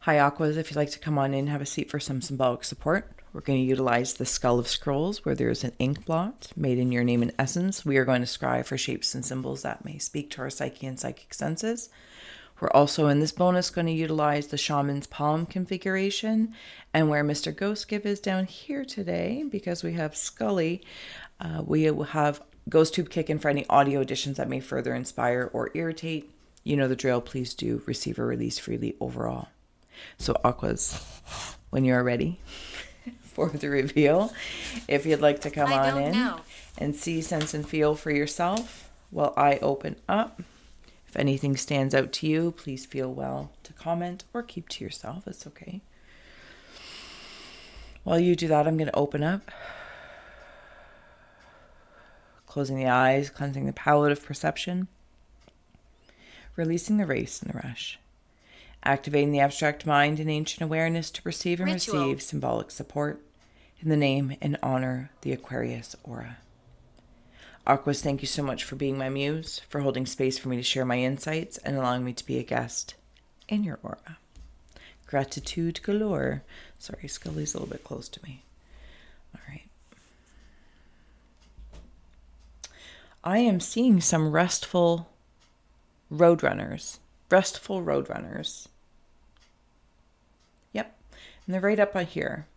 Hi, Aquas. If you'd like to come on in, have a seat for some symbolic support. We're going to utilize the Skull of Scrolls, where there is an ink blot made in your name and essence. We are going to scry for shapes and symbols that may speak to our psyche and psychic senses. We're also in this bonus going to utilize the Shaman's Palm configuration, and where Mr. Ghost Give is down here today, because we have Scully, we will have Ghost Tube kick in for any audio additions that may further inspire or irritate. You know the drill. Please do receive or release freely overall. So, Aquas, when you are ready for the reveal, if you'd like to come on in and see, sense, and feel for yourself while I open up. If anything stands out to you, please feel well to comment or keep to yourself. It's okay. While you do that, I'm going to open up, closing the eyes, cleansing the palette of perception, releasing the race and the rush. Activating the abstract mind and ancient awareness to perceive and receive symbolic support in the name and honor the Aquarius aura. Aquas, thank you so much for being my muse, for holding space for me to share my insights and allowing me to be a guest in your aura. Gratitude galore. Sorry, Scully's a little bit close to me. All right. I am seeing some restful roadrunners. Restful roadrunners. Yep. And they're right up on here.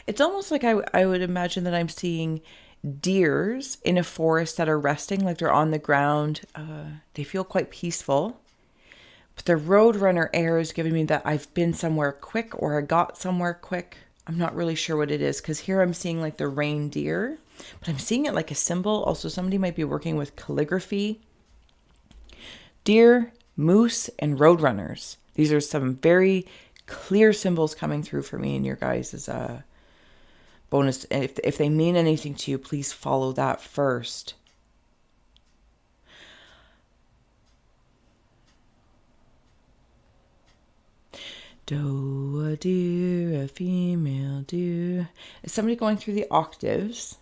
It's almost like I would imagine that I'm seeing deers in a forest that are resting, like they're on the ground. They feel quite peaceful. But the roadrunner air is giving me that I've been somewhere quick or I got somewhere quick. I'm not really sure what it is, because here I'm seeing like the reindeer, but I'm seeing it like a symbol. Also, somebody might be working with calligraphy. Deer, moose, and roadrunners. These are some very clear symbols coming through for me and your guys' bonus. If they mean anything to you, please follow that first. Doe, a deer, a female deer. Is somebody going through the octaves?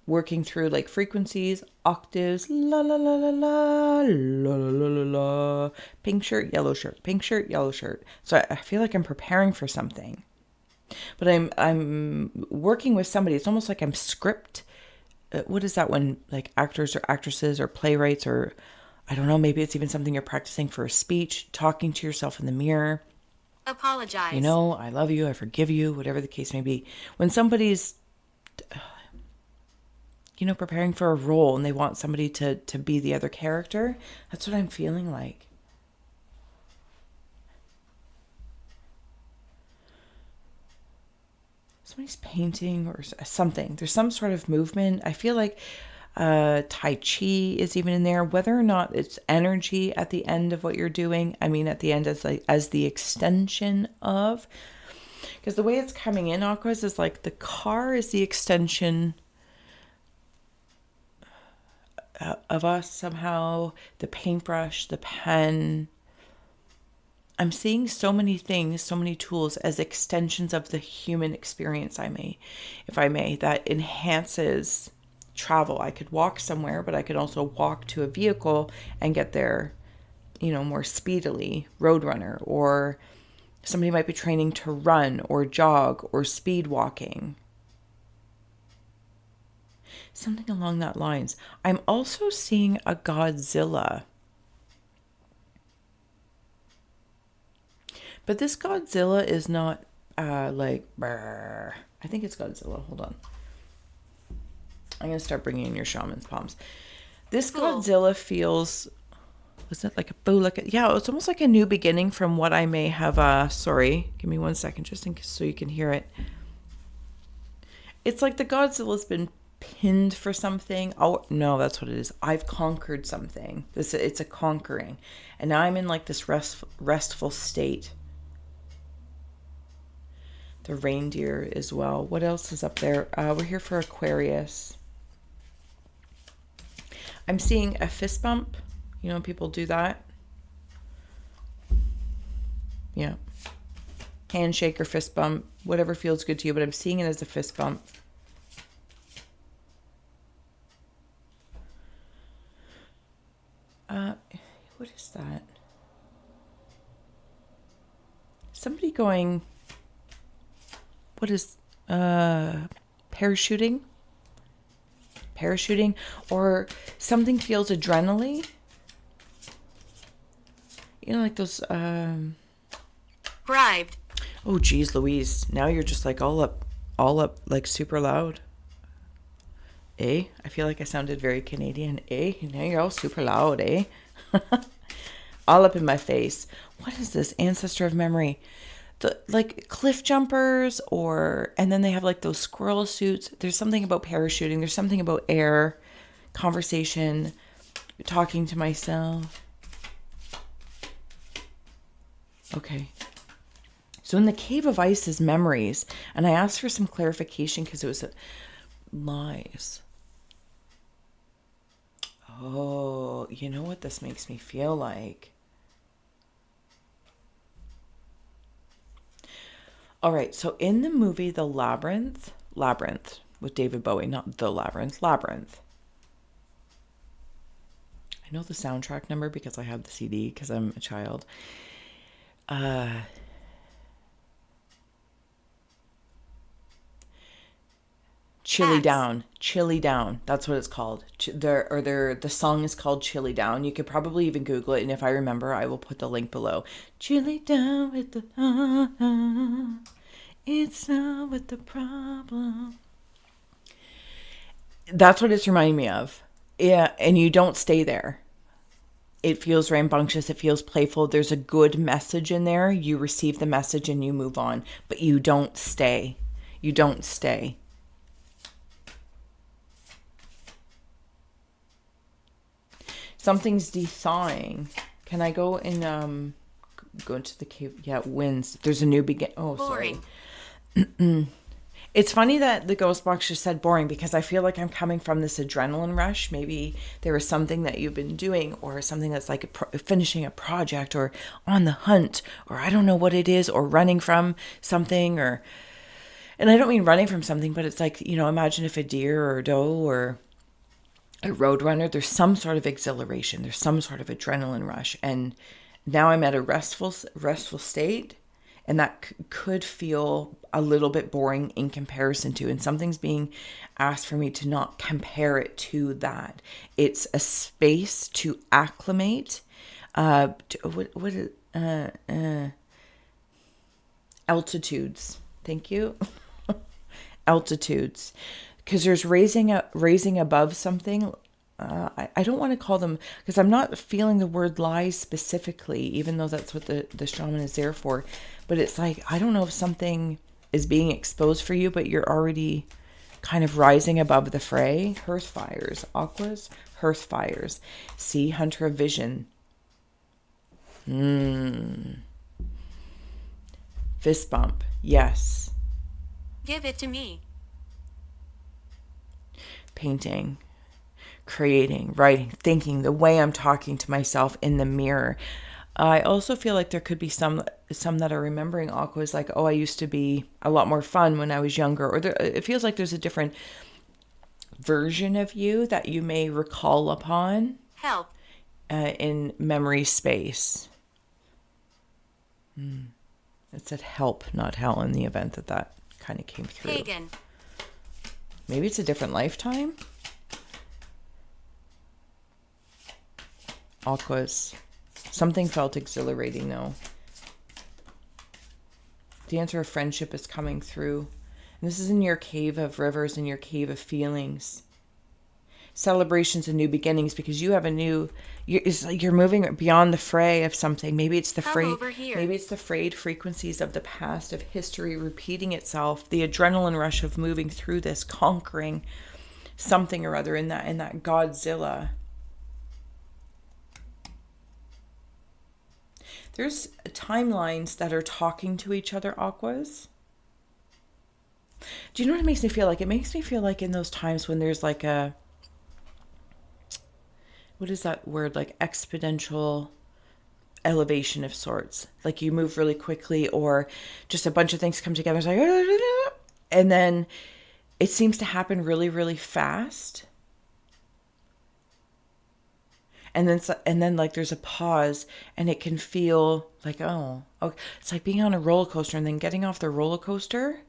Working through like frequencies, octaves, la la la la la, la la la la la. Pink shirt, yellow shirt, pink shirt, yellow shirt. So I feel like I'm preparing for something. But I'm working with somebody. It's almost like I'm script. What is that when like actors or actresses or playwrights, or I don't know, maybe it's even something you're practicing for a speech, talking to yourself in the mirror. Apologize. You know, I love you, I forgive you, whatever the case may be. When somebody's, you know, preparing for a role and they want somebody to be the other character, that's what I'm feeling like. Somebody's painting or something. There's some sort of movement. I feel like Tai Chi is even in there. Whether or not it's energy at the end of what you're doing, I mean at the end as the extension of, because the way it's coming in, Aquas, is like the car is the extension of us somehow. The paintbrush, the pen. I'm seeing so many things, so many tools as extensions of the human experience, if I may, that enhances travel. I could walk somewhere, but I could also walk to a vehicle and get there, you know, more speedily, roadrunner, or somebody might be training to run or jog or speed walking. Something along that lines. I'm also seeing a Godzilla. But this Godzilla is not like, brr. I think it's Godzilla. Hold on. I'm going to start bringing in your shaman's palms. This Godzilla feels, was it like a boo? Yeah, it's almost like a new beginning from what I may have. Sorry, give me 1 second just in case, so you can hear it. It's like the Godzilla's been pinned for something. Oh, no, that's what it is. I've conquered something. It's a conquering. And now I'm in like this restful state. The reindeer as well. What else is up there? We're here for Aquarius. I'm seeing a fist bump. You know, people do that. Yeah. Handshake or fist bump. Whatever feels good to you. But I'm seeing it as a fist bump. What is that? somebody going, what is, parachuting, or something feels adrenaline. You know, like those, Bribed. oh, geez, Louise. Now you're just like all up, like super loud. Eh? I feel like I sounded very Canadian. Eh? Now you're all super loud, eh? All up in my face. What is this? Ancestor of memory. Like cliff jumpers, and then they have like those squirrel suits. There's something about parachuting. There's something about air, conversation, talking to myself. Okay. So in the Cave of Ice is memories. And I asked for some clarification because it was lies. Oh, you know what this makes me feel like? All right, so in the movie The Labyrinth with David Bowie, not The Labyrinth. I know the soundtrack number because I have the CD because I'm a child. Chilly Down. That's what it's called. The song is called Chilly Down. You could probably even Google it, and if I remember, I will put the link below. Chilly down with the it's not with the problem. That's what it's reminding me of. Yeah, and you don't stay there. It feels rambunctious. It feels playful. There's a good message in there. You receive the message and you move on, but you don't stay. Something's thawing. Can I go and go into the cave? Yeah, winds. There's a new begin. Oh, Boring. Sorry. It's funny that the ghost box just said boring because I feel like I'm coming from this adrenaline rush. Maybe there was something that you've been doing or something that's like finishing a project or on the hunt or I don't know what it is or running from something and I don't mean running from something, but it's like, imagine if a deer or a doe or a road runner, there's some sort of exhilaration. There's some sort of adrenaline rush. And now I'm at a restful state. And that could feel a little bit boring in comparison to, and something's being asked for me to not compare it to that. It's a space to acclimate. Altitudes. Thank you. Altitudes. Because there's raising above something. I don't want to call them, because I'm not feeling the word lies specifically, even though that's what the shaman is there for. But it's like, I don't know if something is being exposed for you, but you're already kind of rising above the fray. Hearth fires, aquas, hearth fires. See, hunter of vision. Fist bump. Yes. Give it to me. Painting. Creating, writing, thinking, the way I'm talking to myself in the mirror. I also feel like there could be some that are remembering aquas like, oh, I used to be a lot more fun when I was younger. Or it feels like there's a different version of you that you may recall upon. Help. In memory space. It said help, not hell, in the event that kind of came through. Pagan. Maybe it's a different lifetime. Aquas. Something felt exhilarating though. The answer of friendship is coming through. And this is in your cave of rivers, in your cave of feelings. Celebrations and new beginnings, because you have it's like you're moving beyond the fray of something. Maybe it's the frayed frequencies of the past, of history repeating itself, the adrenaline rush of moving through this, conquering something or other in that Godzilla. There's timelines that are talking to each other, aquas. Do you know what it makes me feel like? It makes me feel like in those times when there's like what is that word? Like exponential elevation of sorts. Like you move really quickly or just a bunch of things come together. It's like, and then it seems to happen really, really fast. and then like there's a pause, and it can feel like, oh, okay. It's like being on a roller coaster and then getting off the roller coaster.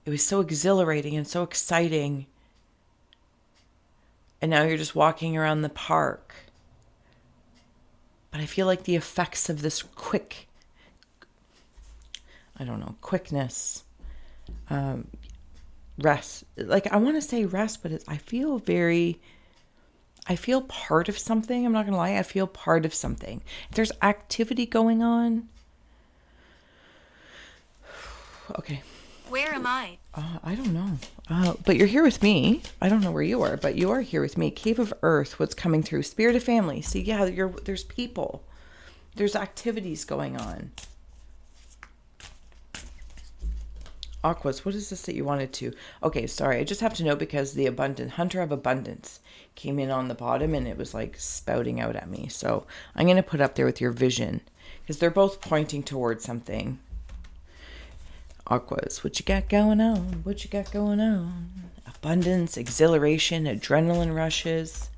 It was so exhilarating and so exciting. And now you're just walking around the park. But I feel like the effects of this quickness, rest. Like, I want to say rest, but I feel part of something. I'm not going to lie. I feel part of something. If there's activity going on. Okay. Where am I? I don't know. But you're here with me. I don't know where you are, but you are here with me. Cave of Earth, what's coming through? Spirit of family. See, yeah, there's people. There's activities going on. Aquas, what is this that you wanted to? Okay, sorry. I just have to know because the Hunter of Abundance came in on the bottom and it was like spouting out at me. So I'm going to put up there with your vision because they're both pointing towards something. Aquas, what you got going on? What you got going on? Abundance, exhilaration, adrenaline rushes.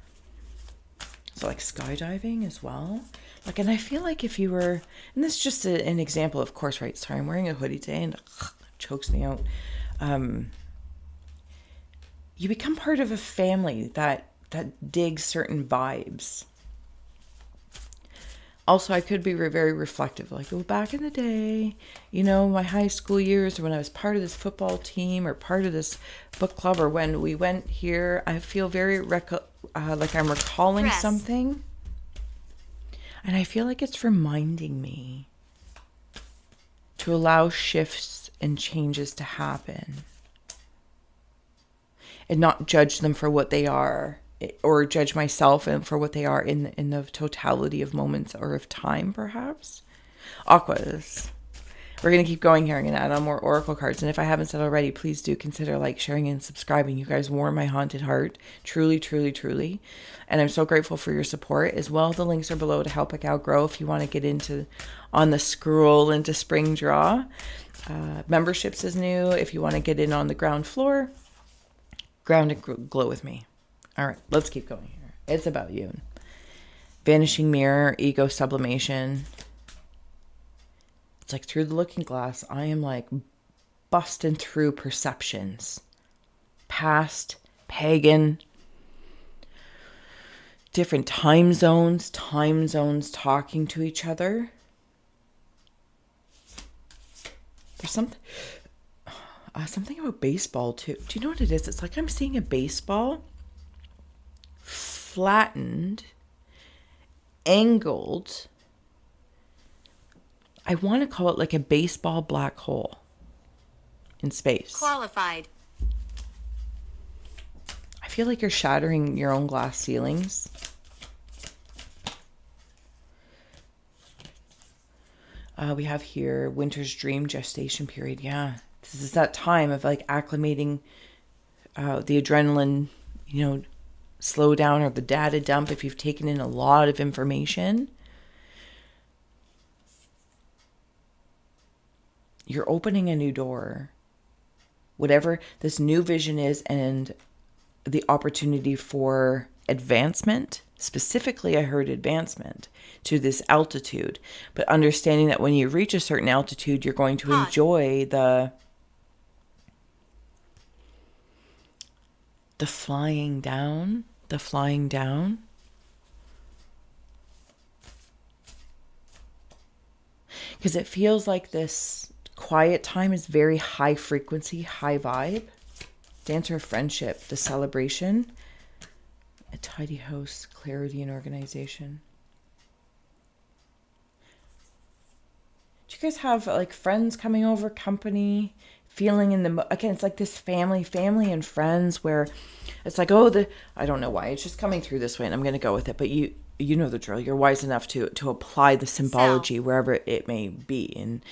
So like skydiving as well. Like, and I feel like if you were, and this is just an example, of course, right? Sorry, I'm wearing a hoodie today and chokes me out. You become part of a family that digs certain vibes. Also, I could be very reflective. Like, oh, back in the day, my high school years, or when I was part of this football team or part of this book club, or when we went here, I feel very like I'm recalling something. And I feel like it's reminding me to allow shifts and changes to happen and not judge them for what they are, or judge myself and for what they are in the totality of moments or of time, perhaps. Aquas. We're going to keep going here. I'm going to add on more oracle cards. And if I haven't said already, please do consider sharing and subscribing. You guys warm my haunted heart. Truly, truly, truly. And I'm so grateful for your support as well. The links are below to help a gal grow if you want to get on the scroll into spring draw. Memberships is new. If you want to get in on the ground floor, ground and glow with me. All right, let's keep going here. It's about you. Vanishing mirror, ego sublimation. It's like through the looking glass, I am like busting through perceptions. Past, pagan, different time zones talking to each other. There's something about baseball too. Do you know what it is? It's like I'm seeing a baseball flattened, angled. I want to call it like a baseball black hole in space. Qualified. I feel like you're shattering your own glass ceilings. We have here winter's dream gestation period. Yeah, this is that time of like acclimating the adrenaline, slow down, or the data dump if you've taken in a lot of information. You're opening a new door. Whatever this new vision is, and the opportunity for advancement. Specifically, I heard advancement to this altitude, but understanding that when you reach a certain altitude, you're going to enjoy the flying down. Because it feels like this quiet time is very high frequency, high vibe. Dancer of friendship, the celebration. A tidy house, clarity and organization. Do you guys have like friends coming over, company, feeling again, it's like this family and friends where it's like, I don't know why, it's just coming through this way and I'm going to go with it. But you know the drill. You're wise enough to apply the symbology wherever it may be. And,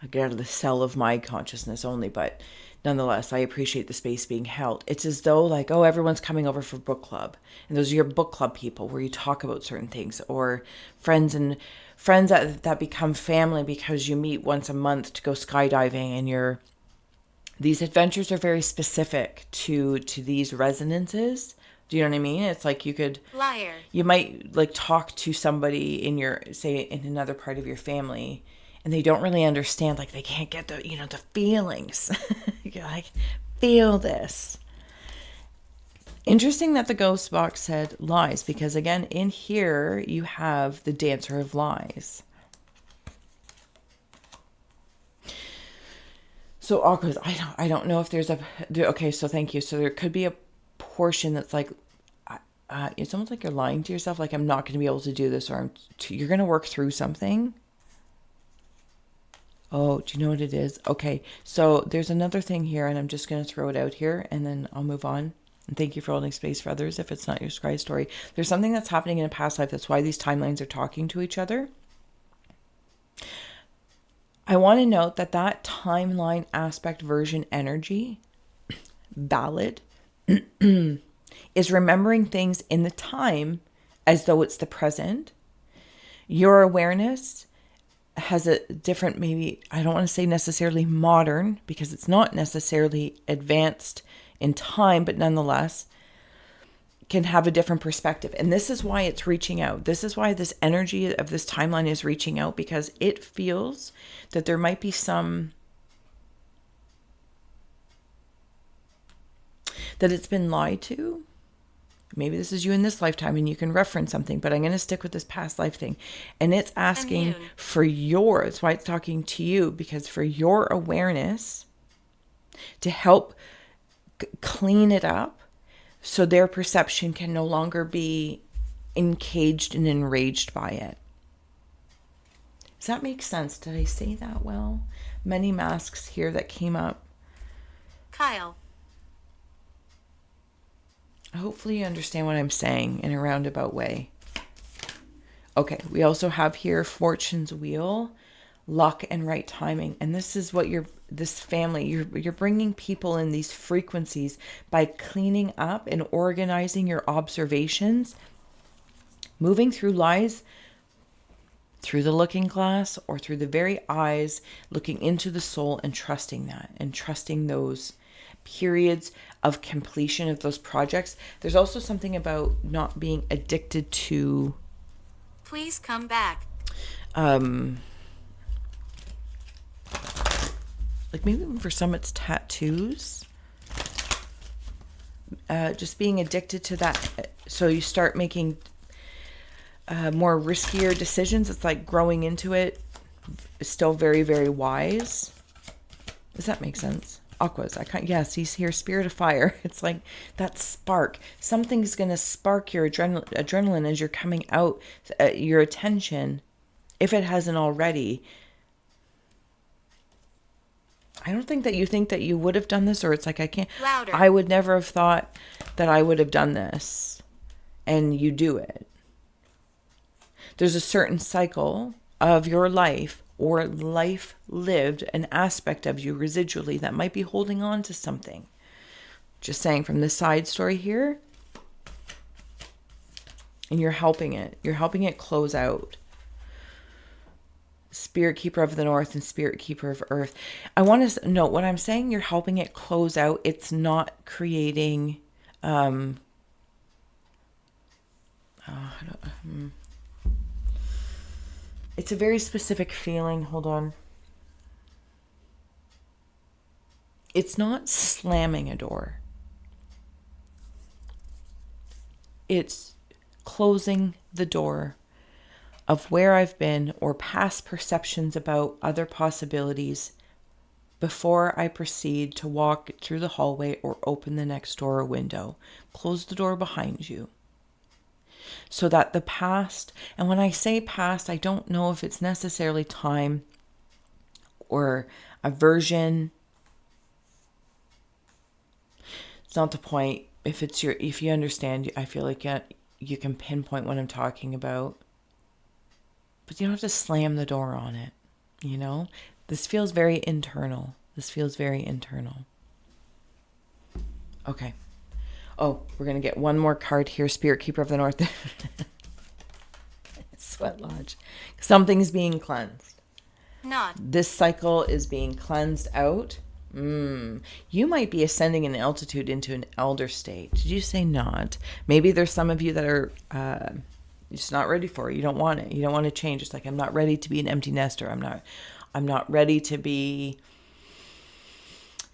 I get out of the cell of my consciousness only, but nonetheless, I appreciate the space being held. It's as though like, everyone's coming over for book club. And those are your book club people where you talk about certain things, or friends that become family because you meet once a month to go skydiving, and these adventures are very specific to these resonances. Do you know what I mean? It's like Liar. you might like talk to somebody in your, say, in another part of your family, and they don't really understand, like they can't get the, the feelings. You're like, feel this. Interesting that the ghost box said lies, because again, in here you have the dancer of lies. So awkward. I don't know if there's okay, so thank you. So there could be a portion that's like, it's almost like you're lying to yourself, like I'm not going to be able to do this, or you're going to work through something. Oh, do you know what it is? Okay, so there's another thing here, and I'm just going to throw it out here, and then I'll move on. And thank you for holding space for others if it's not your scry story. There's something that's happening in a past life. That's why these timelines are talking to each other. I want to note that that timeline aspect version energy, valid, is remembering things in the time as though it's the present. Your awareness has a different, maybe, I don't want to say necessarily modern, because it's not necessarily advanced in time, but nonetheless can have a different perspective. And this is why it's reaching out. This is why this energy of this timeline is reaching out, because it feels that there might be some, that it's been lied to. Maybe this is you in this lifetime and you can reference something, but I'm going to stick with this past life thing. And it's asking for your, that's why it's talking to you, because for your awareness to help clean it up, so their perception can no longer be encaged and enraged by it. Does that make sense? Did I say that well? Many masks here that came up. Kyle. Hopefully you understand what I'm saying in a roundabout way. Okay, we also have here Fortune's Wheel, luck and right timing. And this is what this family, you're bringing people in these frequencies by cleaning up and organizing your observations, moving through lies through the looking glass or through the very eyes, looking into the soul and trusting that, and trusting those periods of completion of those projects. There's also something about not being addicted to, Please come back. Like maybe for some it's tattoos. Just being addicted to that. So you start making more riskier decisions. It's like growing into it is still very, very wise. Does that make sense? Aquas. Yes, he's here. Spirit of fire. It's like that spark. Something's going to spark your adrenaline as you're coming out, your attention, if it hasn't already. I don't think that you would have done this, or it's like, I can't. Louder. I would never have thought that I would have done this. And you do it. There's a certain cycle of your life or life lived, an aspect of you residually that might be holding on to something. Just saying, from this side story here, and you're helping it close out. Spirit Keeper of the North and Spirit Keeper of Earth. I want to note, when I'm saying you're helping it close out, it's not creating it's a very specific feeling. Hold on. It's not slamming a door. It's closing the door of where I've been or past perceptions about other possibilities before I proceed to walk through the hallway or open the next door or window. Close the door behind you. So that the past, and when I say past, I don't know if it's necessarily time or a version. It's not the point. If you understand, I feel like you can pinpoint what I'm talking about. But you don't have to slam the door on it, This feels very internal. Okay. Oh, we're going to get one more card here. Spirit Keeper of the North. Sweat Lodge. Something's being cleansed. Not. This cycle is being cleansed out. You might be ascending in altitude into an elder state. Did you say not? Maybe there's some of you that are just not ready for it. You don't want it. You don't want to change. It's like, I'm not ready to be an empty nester. I'm not ready to be,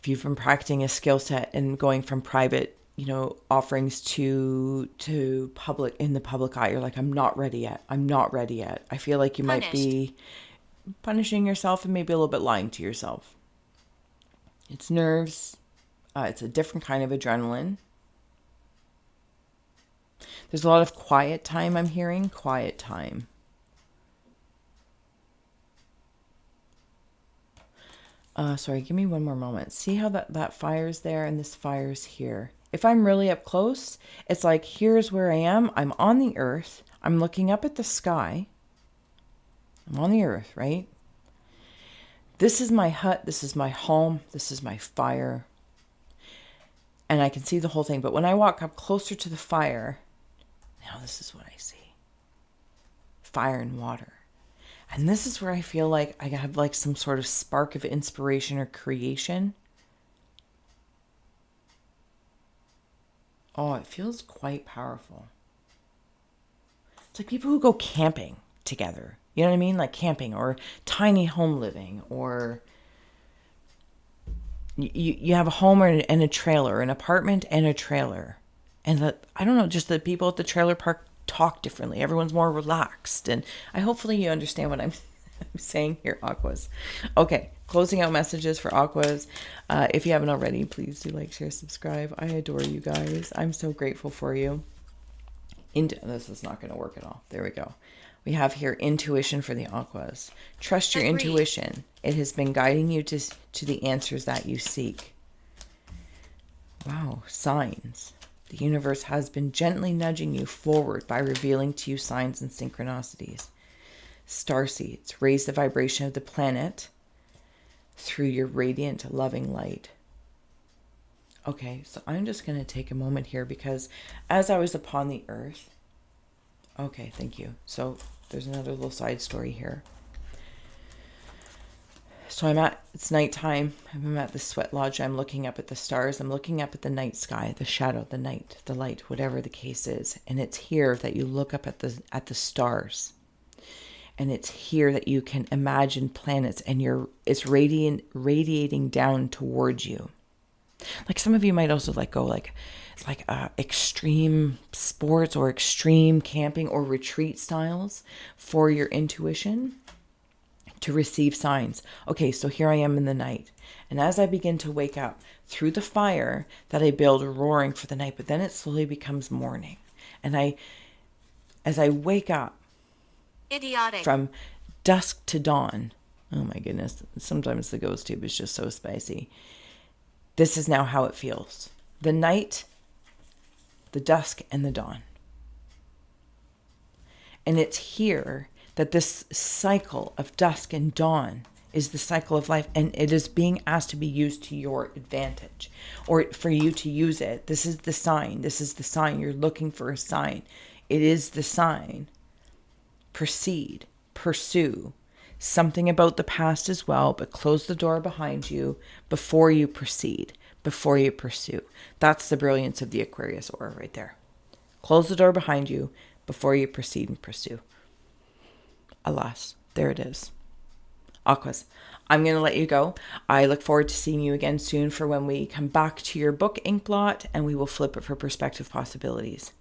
if you've been practicing a skill set and going from private, offerings to public, in the public eye, you're like, I'm not ready yet. I'm not ready yet. I feel like you might be punishing yourself and maybe a little bit lying to yourself. It's nerves. It's a different kind of adrenaline. There's a lot of quiet time I'm hearing. Quiet time. Sorry, give me one more moment. See how that fire's there and this fire's here. If I'm really up close, it's like, here's where I am. I'm on the earth. I'm looking up at the sky. I'm on the earth, right? This is my hut. This is my home. This is my fire. And I can see the whole thing. But when I walk up closer to the fire, now this is what I see. Fire and water. And this is where I feel like I have like some sort of spark of inspiration or creation. Oh, it feels quite powerful. It's like people who go camping together. You know what I mean? Like camping or tiny home living, or you have a home and a trailer, an apartment and a trailer. And I don't know, just the people at the trailer park talk differently. Everyone's more relaxed. And hopefully you understand what I'm saying here, Aquas. Okay, closing out messages for Aquas. If you haven't already, please do like, share, subscribe. I adore you guys. I'm so grateful for you. This is not going to work at all. There we go. We have here intuition for the Aquas. Trust your intuition. It has been guiding you to the answers that you seek. Wow, signs. The universe has been gently nudging you forward by revealing to you signs and synchronicities. Starseeds, raise the vibration of the planet through your radiant, loving light. Okay, so I'm just going to take a moment here because as I was upon the earth, okay, thank you. So there's another little side story here. So it's nighttime. I'm at the sweat lodge. I'm looking up at the stars. I'm looking up at the night sky, the shadow, the night, the light, whatever the case is. And it's here that you look up at the stars. And it's here that you can imagine planets, and it's radiating down towards you. Like some of you might also go extreme sports or extreme camping or retreat styles for your intuition to receive signs. Okay, so here I am in the night. And as I begin to wake up through the fire that I build roaring for the night, but then it slowly becomes morning. And as I wake up from dusk to dawn, oh my goodness, sometimes the ghost tube is just so spicy. This is now how it feels. The night, the dusk, and the dawn. And it's here that this cycle of dusk and dawn is the cycle of life, and it is being asked to be used to your advantage, or for you to use it. This is the sign. This is the sign. You're looking for a sign. It is the sign. Proceed. Pursue. Something about the past as well, but close the door behind you before you proceed, before you pursue. That's the brilliance of the Aquarius aura right there. Close the door behind you before you proceed and pursue. Alas, there it is. Aquas, I'm going to let you go. I look forward to seeing you again soon for when we come back to your book ink blot and we will flip it for perspective possibilities.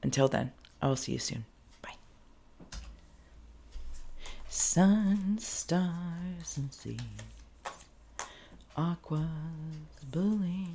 Until then, I will see you soon. Bye. Sun, stars, and seas, Aquas believe.